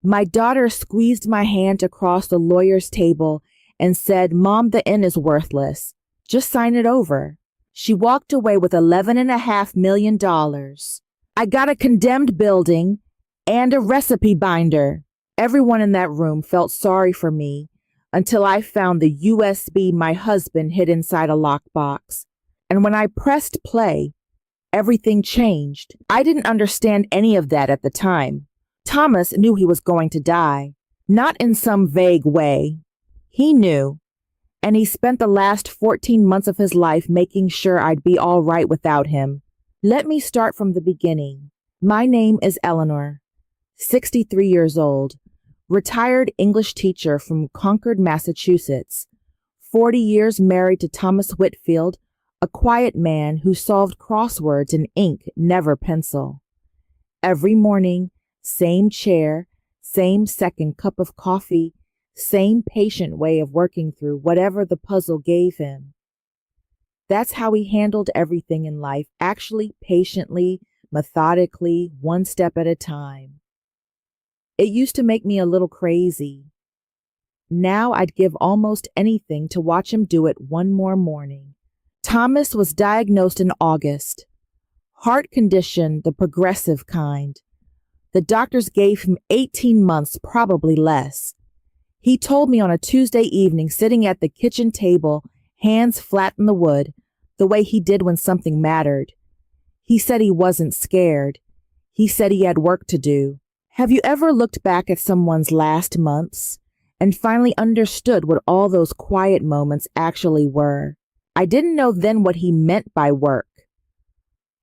My daughter squeezed my hand across the lawyer's table and said, "Mom, the inn is worthless. Just sign it over." She walked away with $11.5 million. I got a condemned building and a recipe binder. Everyone in that room felt sorry for me until I found the USB my husband hid inside a lockbox. And when I pressed play, everything changed. I didn't understand any of that at the time. Thomas knew he was going to die, not in some vague way. He knew, and he spent the last 14 months of his life making sure I'd be all right without him. Let me start from the beginning. My name is Eleanor, 63 years old, retired English teacher from Concord, Massachusetts, 40 years married to Thomas Whitfield, a quiet man who solved crosswords in ink, never pencil. Every morning, same chair, same second cup of coffee, same patient way of working through whatever the puzzle gave him. That's how he handled everything in life, actually patiently, methodically, one step at a time. It used to make me a little crazy. Now I'd give almost anything to watch him do it one more morning. Thomas was diagnosed in August. Heart condition, the progressive kind. The doctors gave him 18 months, probably less. He told me on a Tuesday evening, sitting at the kitchen table, hands flat in the wood, the way he did when something mattered. He said he wasn't scared. He said he had work to do. Have you ever looked back at someone's last months and finally understood what all those quiet moments actually were? I didn't know then what he meant by work.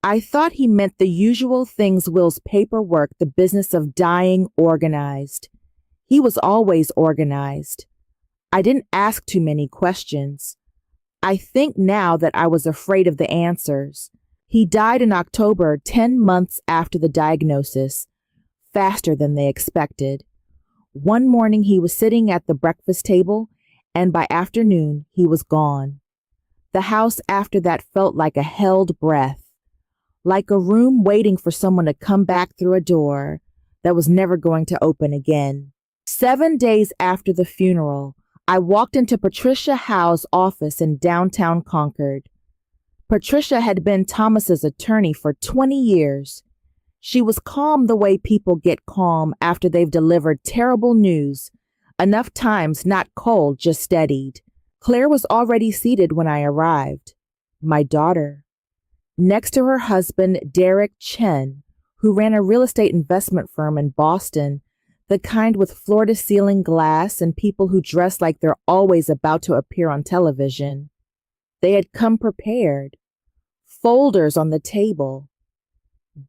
I thought he meant the usual things Will's paperwork, the business of dying organized. He was always organized. I didn't ask too many questions. I think now that I was afraid of the answers. He died in October, 10 months after the diagnosis, faster than they expected. One morning he was sitting at the breakfast table, and by afternoon he was gone. The house after that felt like a held breath, like a room waiting for someone to come back through a door that was never going to open again. 7 days after the funeral, I walked into Patricia Howe's office in downtown Concord. Patricia had been Thomas's attorney for 20 years. She was calm the way people get calm after they've delivered terrible news, enough times not cold, just steadied. Claire was already seated when I arrived. My daughter. Next to her husband, Derek Chen, who ran a real estate investment firm in Boston, the kind with floor-to-ceiling glass and people who dress like they're always about to appear on television. They had come prepared. Folders on the table.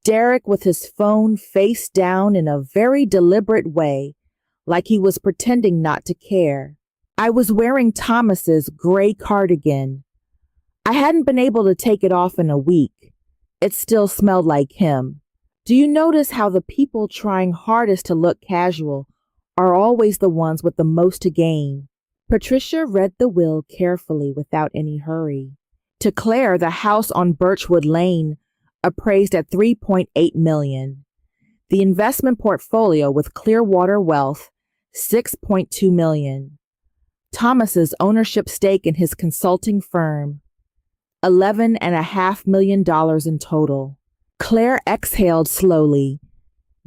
Derek with his phone face down in a very deliberate way, like he was pretending not to care. I was wearing Thomas's gray cardigan. I hadn't been able to take it off in a week. It still smelled like him. Do you notice how the people trying hardest to look casual are always the ones with the most to gain? Patricia read the will carefully without any hurry. To Claire, the house on Birchwood Lane appraised at $3.8 million. The investment portfolio with Clearwater Wealth, $6.2 million. Thomas's ownership stake in his consulting firm, $11.5 million in total. Claire exhaled slowly.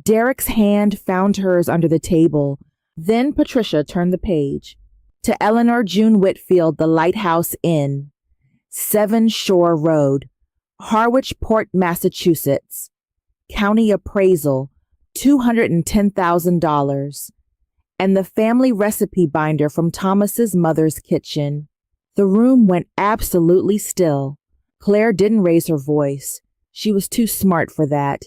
Derek's hand found hers under the table. Then Patricia turned the page. To Eleanor June Whitfield, the Lighthouse Inn, 7 Shore Road, Harwich Port, Massachusetts. County appraisal, $210,000. And the family recipe binder from Thomas's mother's kitchen. The room went absolutely still. Claire didn't raise her voice. She was too smart for that.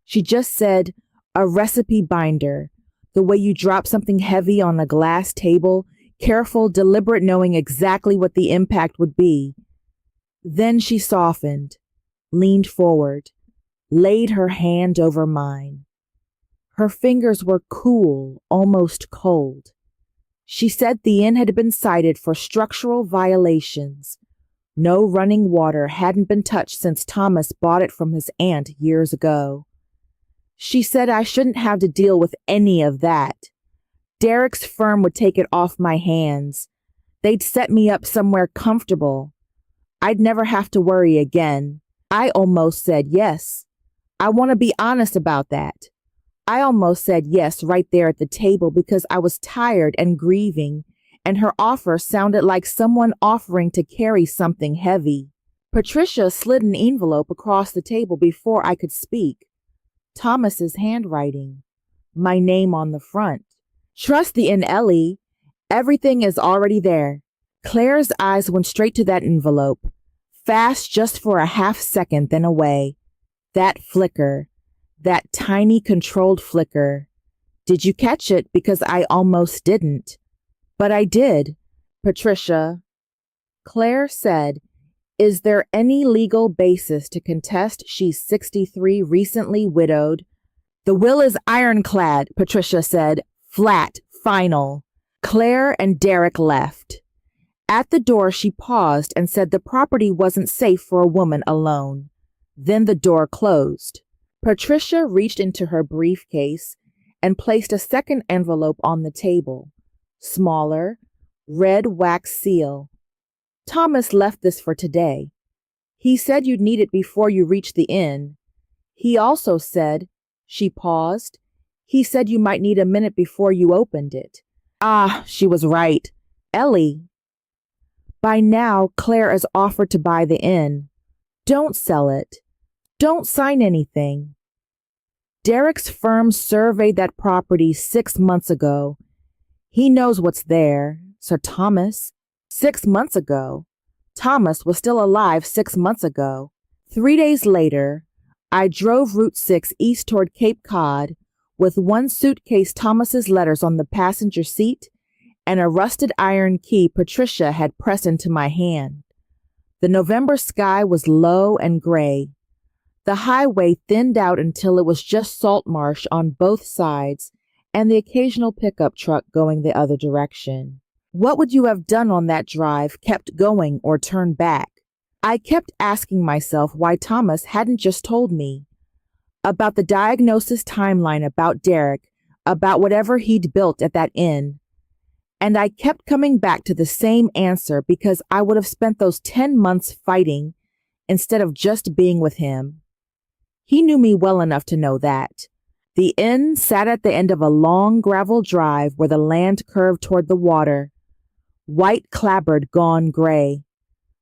She just said, "A recipe binder, the way you drop something heavy on a glass table, careful, deliberate, knowing exactly what the impact would be." Then she softened, leaned forward, laid her hand over mine. Her fingers were cool, almost cold. She said the inn had been cited for structural violations. No running water hadn't been touched since Thomas bought it from his aunt years ago. She said I shouldn't have to deal with any of that. Derek's firm would take it off my hands. They'd set me up somewhere comfortable. I'd never have to worry again. I almost said yes. I want to be honest about that. I almost said yes right there at the table because I was tired and grieving, and her offer sounded like someone offering to carry something heavy. Patricia slid an envelope across the table before I could speak. Thomas's handwriting. My name on the front. Trust the Inn, Ellie. Everything is already there. Claire's eyes went straight to that envelope. Fast just for a half second, then away. That flicker. That tiny controlled flicker. Did you catch it? Because I almost didn't. But I did. Patricia. Claire said, is there any legal basis to contest she's 63, recently widowed? The will is ironclad, Patricia said. Flat, final. Claire and Derek left. At the door, she paused and said the property wasn't safe for a woman alone. Then the door closed. Patricia reached into her briefcase and placed a second envelope on the table. Smaller, red wax seal. Thomas left this for today. He said you'd need it before you reach the inn. He also said, she paused, he said you might need a minute before you opened it. Ah, she was right. Ellie. By now, Claire has offered to buy the inn. Don't sell it. Don't sign anything. Derek's firm surveyed that property 6 months ago. He knows what's there. Sir Thomas. 6 months ago. Thomas was still alive 6 months ago. 3 days later, I drove Route 6 east toward Cape Cod with one suitcase Thomas's letters on the passenger seat and a rusted iron key Patricia had pressed into my hand. The November sky was low and gray. The highway thinned out until it was just salt marsh on both sides and the occasional pickup truck going the other direction. What would you have done on that drive, kept going or turned back? I kept asking myself why Thomas hadn't just told me. About the diagnosis timeline, about Derek, about whatever he'd built at that inn. And I kept coming back to the same answer because I would have spent those 10 months fighting instead of just being with him. He knew me well enough to know that. The inn sat at the end of a long gravel drive where the land curved toward the water. White clapboard gone gray.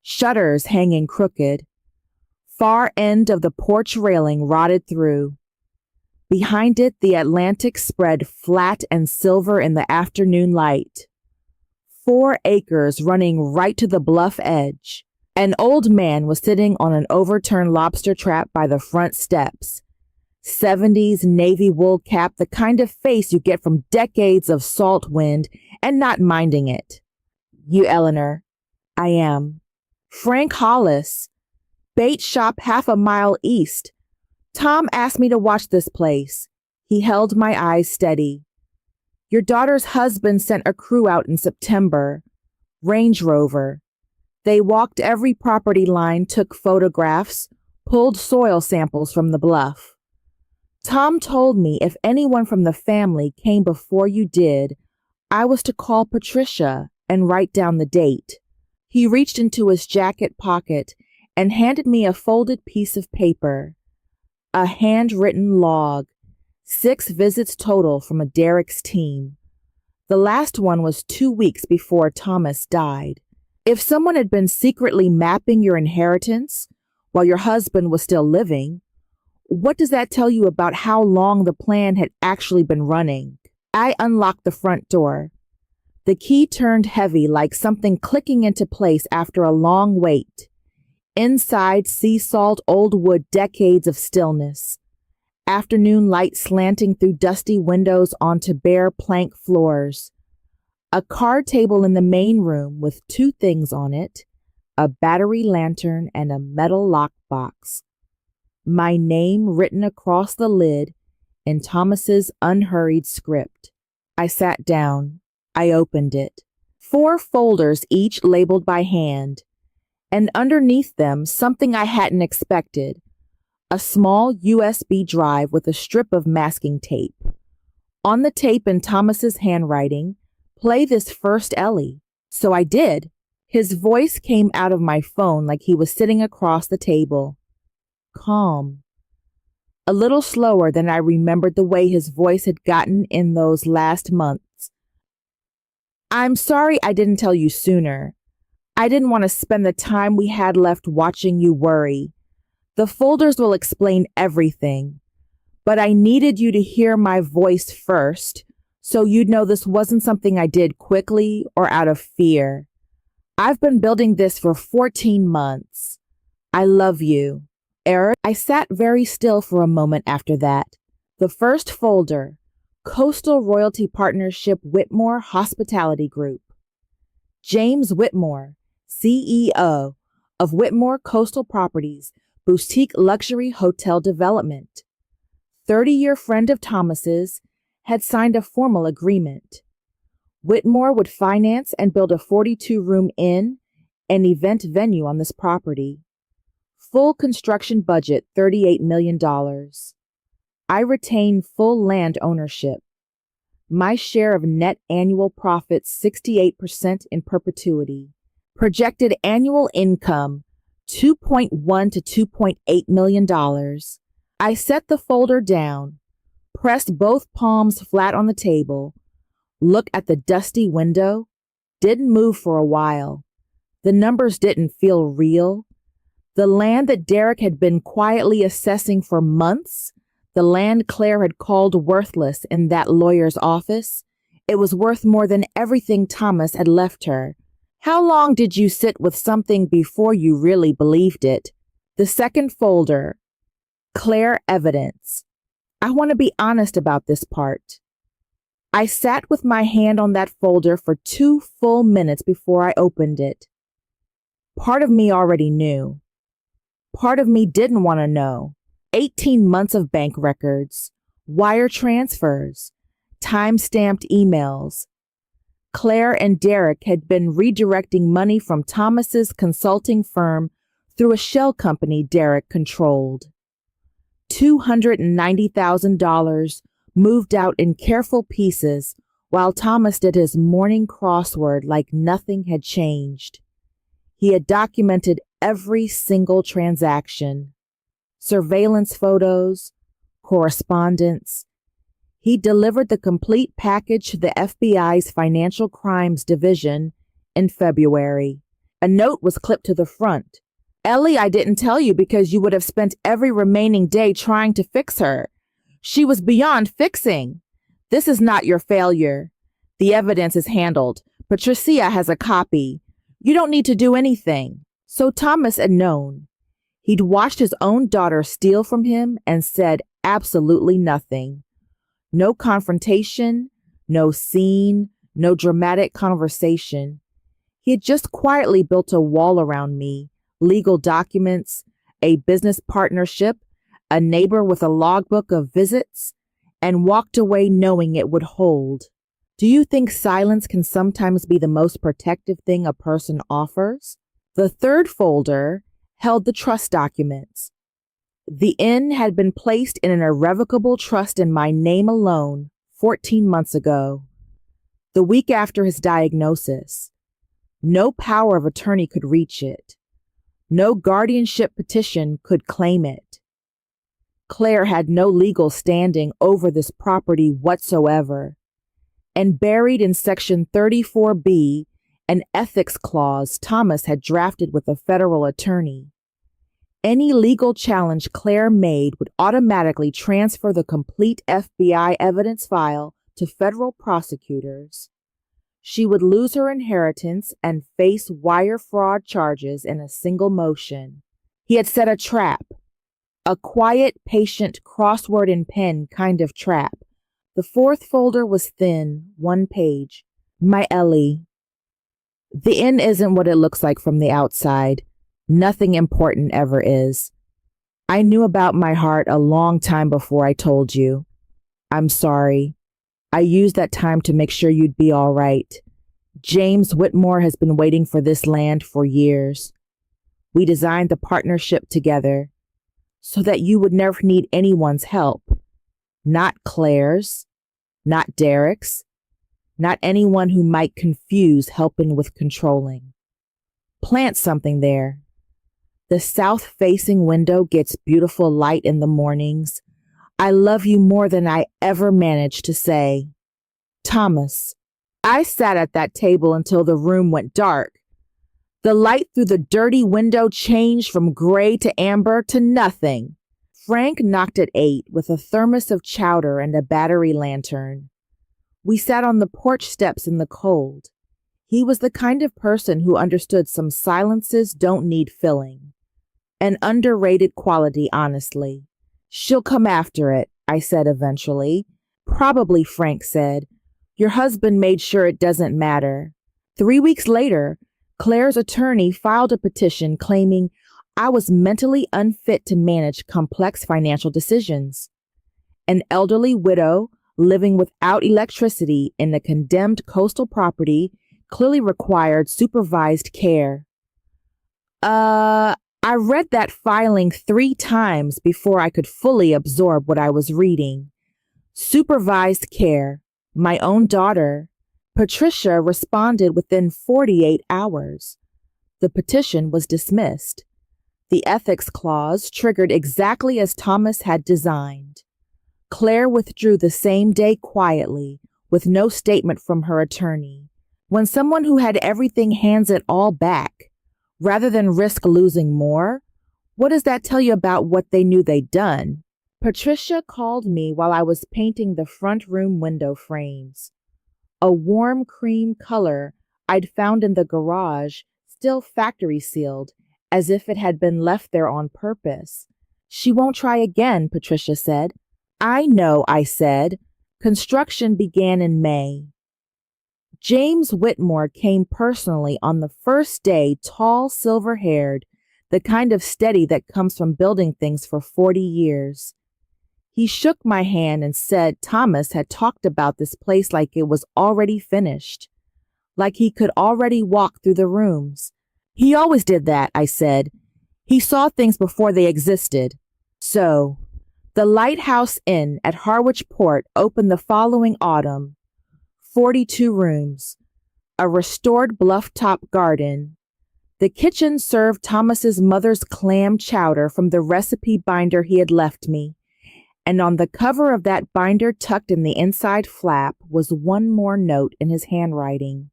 Shutters hanging crooked. Far end of the porch railing rotted through. Behind it, the Atlantic spread flat and silver in the afternoon light. 4 acres running right to the bluff edge. An old man was sitting on an overturned lobster trap by the front steps. 70s navy wool cap, the kind of face you get from decades of salt wind and not minding it. You, Eleanor. I am. Frank Hollis. Bait shop half a mile east. Tom asked me to watch this place. He held my eyes steady. Your daughter's husband sent a crew out in September. Range Rover. They walked every property line, took photographs, pulled soil samples from the bluff. Tom told me if anyone from the family came before you did, I was to call Patricia and write down the date. He reached into his jacket pocket and handed me a folded piece of paper. A handwritten log. 6 visits total from a Derek's team. The last one was 2 weeks before Thomas died. If someone had been secretly mapping your inheritance while your husband was still living, what does that tell you about how long the plan had actually been running? I unlocked the front door. The key turned heavy like something clicking into place after a long wait. Inside, sea salt old wood, decades of stillness. Afternoon light slanting through dusty windows onto bare plank floors. A card table in the main room with 2 things on it, a battery lantern and a metal lockbox. My name written across the lid in Thomas's unhurried script. I sat down. I opened it. 4 folders, each labeled by hand. And underneath them, something I hadn't expected. A small USB drive with a strip of masking tape. On the tape in Thomas's handwriting, "Play this first, Ellie." So I did. His voice came out of my phone like he was sitting across the table. Calm. A little slower than I remembered the way his voice had gotten in those last months. "I'm sorry I didn't tell you sooner. I didn't want to spend the time we had left watching you worry. The folders will explain everything. But I needed you to hear my voice first, so you'd know this wasn't something I did quickly or out of fear. I've been building this for 14 months. I love you, Eric." I sat very still for a moment after that. The first folder, Coastal Royalty Partnership Whitmore Hospitality Group. James Whitmore, CEO of Whitmore Coastal Properties, Boutique Luxury Hotel Development. 30-year friend of Thomas's, had signed a formal agreement. Whitmore would finance and build a 42-room inn and event venue on this property. Full construction budget $38 million. I retain full land ownership. My share of net annual profits 68% in perpetuity. Projected annual income $2.1 to $2.8 million. I set the folder down, pressed both palms flat on the table, looked at the dusty window, didn't move for a while. The numbers didn't feel real. The land that Derek had been quietly assessing for months, the land Claire had called worthless in that lawyer's office, it was worth more than everything Thomas had left her. How long did you sit with something before you really believed it? The second folder, Claire evidence. I want to be honest about this part. I sat with my hand on that folder for 2 full minutes before I opened it. Part of me already knew. Part of me didn't want to know. 18 months of bank records, wire transfers, time-stamped emails. Claire and Derek had been redirecting money from Thomas's consulting firm through a shell company Derek controlled. $290,000 moved out in careful pieces while Thomas did his morning crossword like nothing had changed. He had documented every single transaction, surveillance photos, correspondence. He delivered the complete package to the FBI's Financial Crimes Division in February. A note was clipped to the front. "Ellie, I didn't tell you because you would have spent every remaining day trying to fix her. She was beyond fixing. This is not your failure. The evidence is handled. Patricia has a copy. You don't need to do anything." So Thomas had known. He'd watched his own daughter steal from him and said absolutely nothing. No confrontation, no scene, no dramatic conversation. He had just quietly built a wall around me, legal documents, a business partnership, a neighbor with a logbook of visits, and walked away knowing it would hold. Do you think silence can sometimes be the most protective thing a person offers? The third folder held the trust documents. The inn had been placed in an irrevocable trust in my name alone 14 months ago, the week after his diagnosis. No power of attorney could reach it. No guardianship petition could claim it. Claire had no legal standing over this property whatsoever. And buried in Section 34B, an ethics clause Thomas had drafted with a federal attorney. Any legal challenge Claire made would automatically transfer the complete FBI evidence file to federal prosecutors. She would lose her inheritance and face wire fraud charges in a single motion. He had set a trap, a quiet, patient, crossword and pen kind of trap. The fourth folder was thin, 1 page. My Ellie. The inn isn't what it looks like from the outside. Nothing important ever is. I knew about my heart a long time before I told you. I'm sorry. I used that time to make sure you'd be all right. James Whitmore has been waiting for this land for years. We designed the partnership together. so that you would never need anyone's help. Not Claire's, not Derek's, not anyone who might confuse helping with controlling. Plant something there. The south-facing window gets beautiful light in the mornings. I love you more than I ever managed to say. Thomas. I sat at that table until the room went dark. The light through the dirty window changed from gray to amber to nothing. Frank knocked at 8 with a thermos of chowder and a battery lantern. We sat on the porch steps in the cold. He was the kind of person who understood some silences don't need filling. An underrated quality, honestly. She'll come after it, I said eventually. Probably, Frank said. Your husband made sure it doesn't matter. 3 weeks later, Claire's attorney filed a petition claiming I was mentally unfit to manage complex financial decisions. An elderly widow living without electricity in a condemned coastal property clearly required supervised care. I read that filing 3 times before I could fully absorb what I was reading. Supervised care. My own daughter. Patricia responded within 48 hours. The petition was dismissed. The ethics clause triggered exactly as Thomas had designed. Claire withdrew the same day quietly, with no statement from her attorney. When someone who had everything hands it all back, rather than risk losing more, what does that tell you about what they knew they'd done? Patricia called me while I was painting the front room window frames. A warm cream color I'd found in the garage, still factory sealed, as if it had been left there on purpose. She won't try again, Patricia said. I know, I said. Construction began in May. James Whitmore came personally on the first day, tall, silver-haired, the kind of steady that comes from building things for 40 years. He shook my hand and said Thomas had talked about this place like it was already finished, like he could already walk through the rooms. He always did that, I said. He saw things before they existed. So, the Lighthouse Inn at Harwich Port opened the following autumn. 42 rooms, a restored bluff-top garden. The kitchen served Thomas's mother's clam chowder from the recipe binder he had left me, and on the cover of that binder tucked in the inside flap was one more note in his handwriting.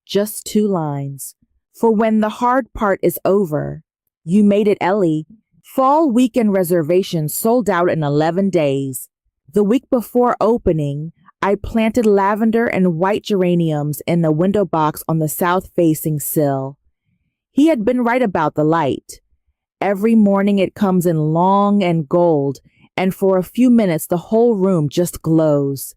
Just 2 lines. For when the hard part is over. You made it, Ellie. Fall weekend reservations sold out in 11 days. The week before opening, I planted lavender and white geraniums in the window box on the south-facing sill. He had been right about the light. Every morning it comes in long and gold, and for a few minutes the whole room just glows.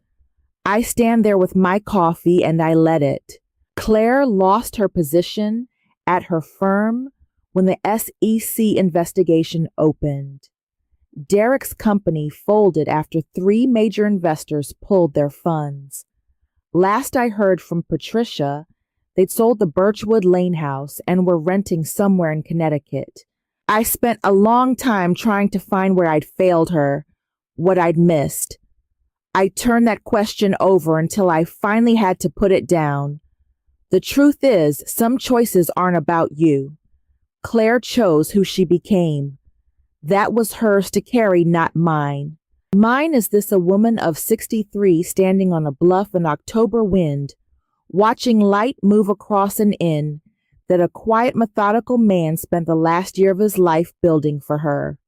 I stand there with my coffee and I let it. Claire lost her position at her firm when the SEC investigation opened. Derek's company folded after 3 major investors pulled their funds. Last I heard from Patricia, they'd sold the Birchwood Lane house and were renting somewhere in Connecticut. I spent a long time trying to find where I'd failed her, what I'd missed. I turned that question over until I finally had to put it down. The truth is, some choices aren't about you. Claire chose who she became. That was hers to carry, not mine. Mine is this a woman of 63 standing on a bluff in October wind, watching light move across an inn that a quiet, methodical man spent the last year of his life building for her.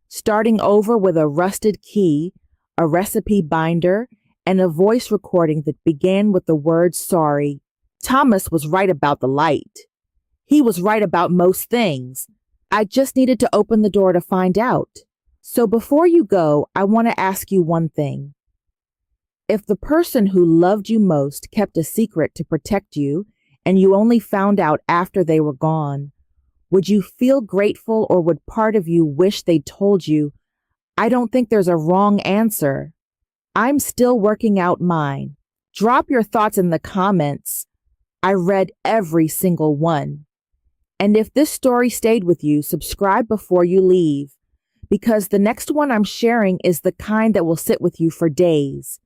Starting over with a rusted key, a recipe binder, and a voice recording that began with the word sorry. Thomas was right about the light. He was right about most things. I just needed to open the door to find out. So before you go, I want to ask you one thing. If the person who loved you most kept a secret to protect you, and you only found out after they were gone, would you feel grateful, or would part of you wish they'd told you? I don't think there's a wrong answer. I'm still working out mine. Drop your thoughts in the comments. I read every single one. And if this story stayed with you, subscribe before you leave. because the next one I'm sharing is the kind that will sit with you for days.